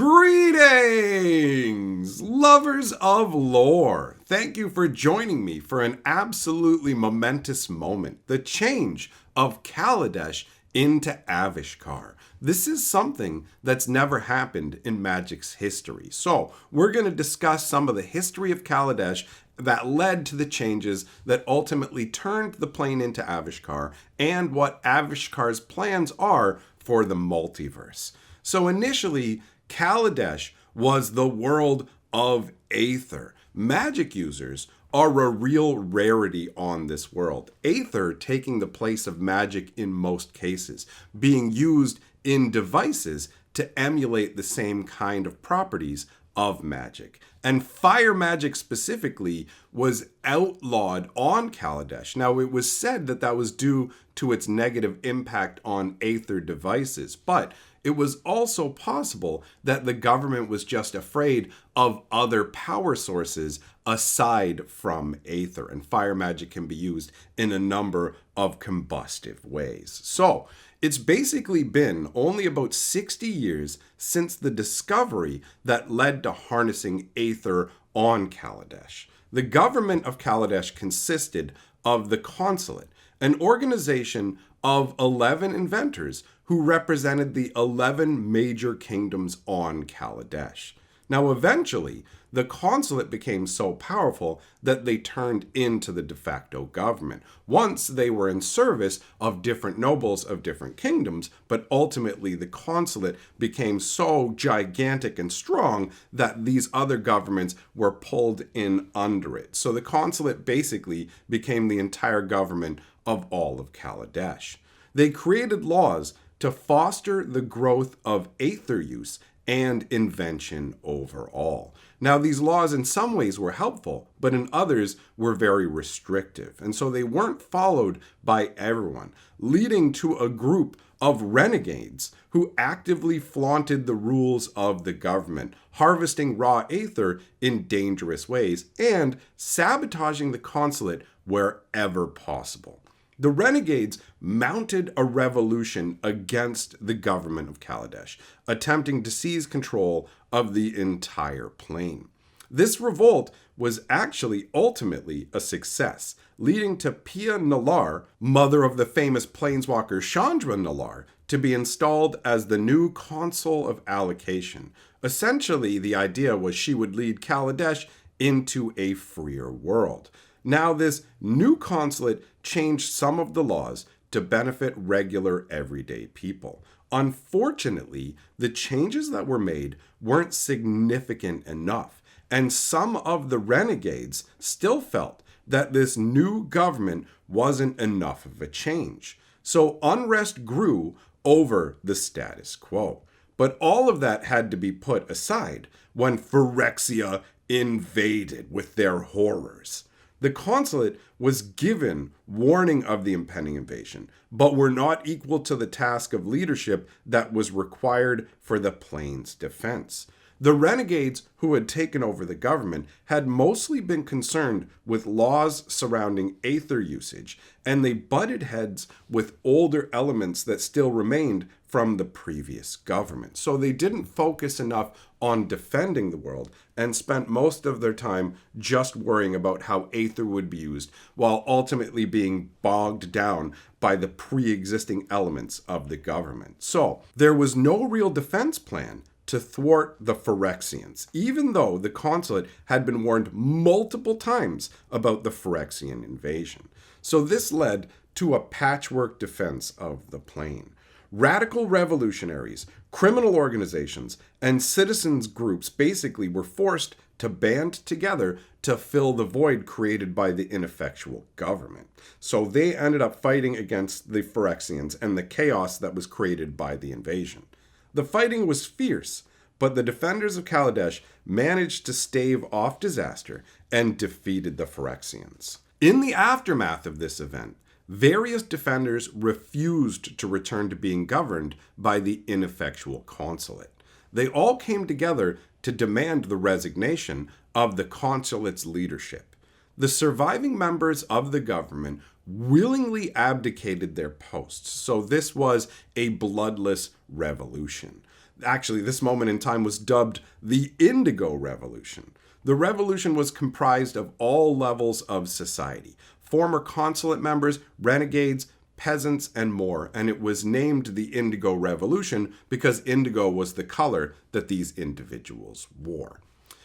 Greetings, lovers of lore. Thank you for joining me for an absolutely momentous moment, the change of Kaladesh into Avishkar. This is something that's never happened in Magic's history. So we're going to discuss some of the history of Kaladesh that led to the changes that ultimately turned the plane into Avishkar and what Avishkar's plans are for the multiverse. So initially, Kaladesh was the world of Aether. Magic users are a real rarity on this world. Aether taking the place of magic in most cases, being used in devices to emulate the same kind of properties of magic. And fire magic specifically was outlawed on Kaladesh. Now, it was said that that was due to its negative impact on Aether devices, but it was also possible that the government was just afraid of other power sources aside from Aether, and fire magic can be used in a number of combustive ways. So, it's basically been only about 60 years since the discovery that led to harnessing Aether on Kaladesh. The government of Kaladesh consisted of the Consulate, an organization of 11 inventors who represented the 11 major kingdoms on Kaladesh. Now, eventually, the consulate became so powerful that they turned into the de facto government. Once they were in service of different nobles of different kingdoms, but ultimately the consulate became so gigantic and strong that these other governments were pulled in under it. So the consulate basically became the entire government of all of Kaladesh. They created laws to foster the growth of Aether use and invention overall. Now, these laws in some ways were helpful, but in others were very restrictive, and so they weren't followed by everyone, leading to a group of renegades who actively flaunted the rules of the government, harvesting raw Aether in dangerous ways, and sabotaging the consulate wherever possible. The renegades mounted a revolution against the government of Kaladesh, attempting to seize control of the entire plane. This revolt was actually ultimately a success, leading to Pia Nalar, mother of the famous planeswalker Chandra Nalar, to be installed as the new consul of allocation. Essentially, the idea was she would lead Kaladesh into a freer world. Now, this new consulate changed some of the laws to benefit regular everyday people. Unfortunately, the changes that were made weren't significant enough, and some of the renegades still felt that this new government wasn't enough of a change. So unrest grew over the status quo. But all of that had to be put aside when Phyrexia invaded with their horrors. The consulate was given warning of the impending invasion, but were not equal to the task of leadership that was required for the plane's defense. The renegades who had taken over the government had mostly been concerned with laws surrounding Aether usage, and they butted heads with older elements that still remained from the previous government. So they didn't focus enough on defending the world and spent most of their time just worrying about how Aether would be used, while ultimately being bogged down by the pre-existing elements of the government. So there was no real defense plan to thwart the Phyrexians, even though the consulate had been warned multiple times about the Phyrexian invasion. So this led to a patchwork defense of the plane. Radical revolutionaries, criminal organizations, and citizens groups basically were forced to band together to fill the void created by the ineffectual government. So they ended up fighting against the Phyrexians and the chaos that was created by the invasion. The fighting was fierce, but the defenders of Kaladesh managed to stave off disaster and defeated the Phyrexians. In the aftermath of this event, various defenders refused to return to being governed by the ineffectual consulate. They all came together to demand the resignation of the consulate's leadership. The surviving members of the government willingly abdicated their posts, so this was a bloodless revolution. Actually, this moment in time was dubbed the Indigo Revolution. The revolution was comprised of all levels of society: former consulate members, renegades, peasants, and more, and it was named the Indigo Revolution because indigo was the color that these individuals wore.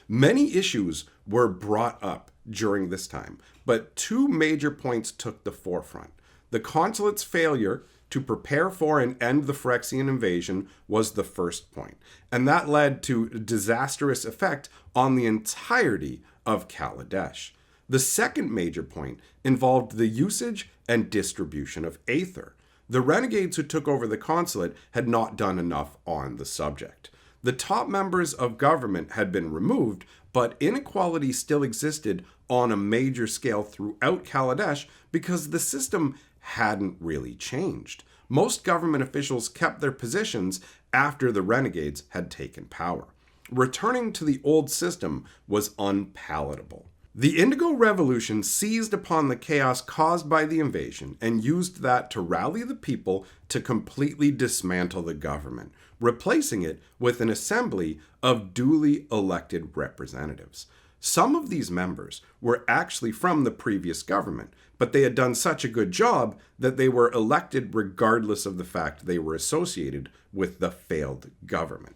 Many issues were brought up during this time, but two major points took the forefront. The consulate's failure to prepare for and end the Phyrexian invasion was the first point, and that led to a disastrous effect on the entirety of Kaladesh. The second major point involved the usage and distribution of Aether. The renegades who took over the consulate had not done enough on the subject. The top members of government had been removed, but inequality still existed on a major scale throughout Kaladesh because the system hadn't really changed. Most government officials kept their positions after the renegades had taken power. Returning to the old system was unpalatable. The Indigo Revolution seized upon the chaos caused by the invasion and used that to rally the people to completely dismantle the government, replacing it with an assembly of duly elected representatives. Some of these members were actually from the previous government, but they had done such a good job that they were elected regardless of the fact they were associated with the failed government.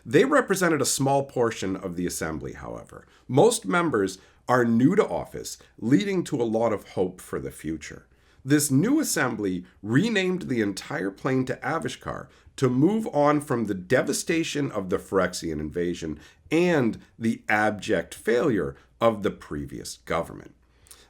They represented a small portion of the assembly, however. Most members are new to office, leading to a lot of hope for the future. This new assembly renamed the entire plane to Avishkar to move on from the devastation of the Phyrexian invasion and the abject failure of the previous government.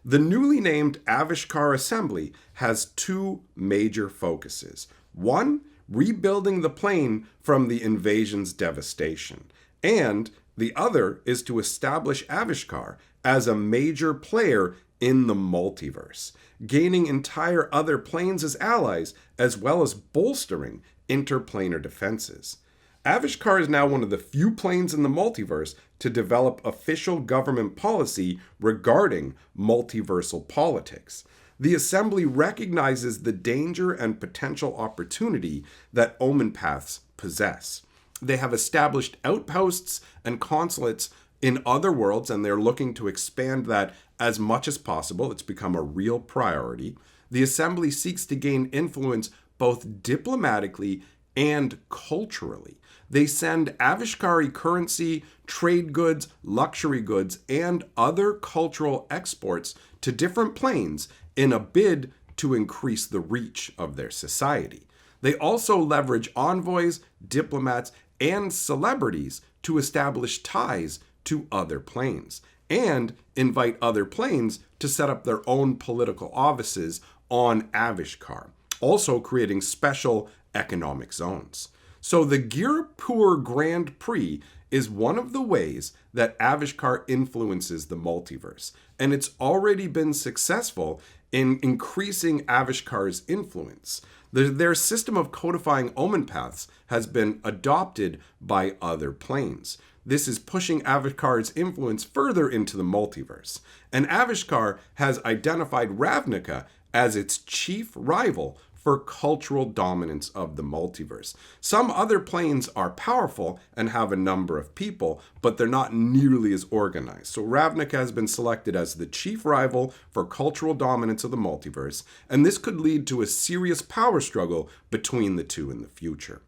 The newly named Avishkar Assembly has two major focuses. One, rebuilding the plane from the invasion's devastation, and the other is to establish Avishkar as a major player in the multiverse, gaining entire other planes as allies, as well as bolstering interplanar defenses. Avishkar is now one of the few planes in the multiverse to develop official government policy regarding multiversal politics. The Assembly recognizes the danger and potential opportunity that omen paths possess. They have established outposts and consulates in other worlds, and they're looking to expand that as much as possible. It's become a real priority. The Assembly seeks to gain influence both diplomatically and culturally. They send Avishkari currency, trade goods, luxury goods, and other cultural exports to different planes in a bid to increase the reach of their society. They also leverage envoys, diplomats, and celebrities to establish ties to other planes, and invite other planes to set up their own political offices on Avishkar, also creating special economic zones. So the Geographic Grand Prix is one of the ways that Avishkar influences the multiverse, and it's already been successful in increasing Avishkar's influence. Their system of codifying omen paths has been adopted by other planes. This is pushing Avishkar's influence further into the multiverse. And Avishkar has identified Ravnica as its chief rival for cultural dominance of the multiverse. Some other planes are powerful and have a number of people, but they're not nearly as organized. So Ravnica has been selected as the chief rival for cultural dominance of the multiverse, and this could lead to a serious power struggle between the two in the future.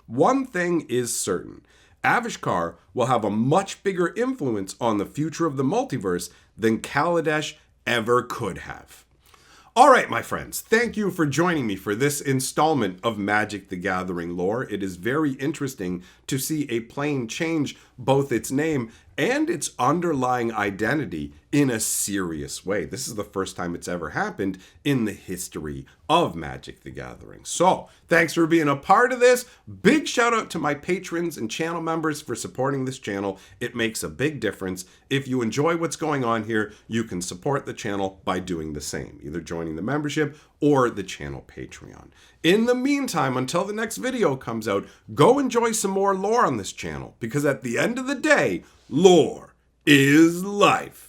One thing is certain: Avishkar will have a much bigger influence on the future of the multiverse than Kaladesh ever could have. All right, my friends, thank you for joining me for this installment of Magic the Gathering lore. It is very interesting to see a plane change both its name and its underlying identity in a serious way. This is the first time it's ever happened in the history of Magic the Gathering. So, thanks for being a part of this. Big shout out to my patrons and channel members for supporting this channel. It makes a big difference. If you enjoy what's going on here, you can support the channel by doing the same, either joining the membership or the channel Patreon. In the meantime, until the next video comes out, go enjoy some more lore on this channel, because at the end of the day, lore is life.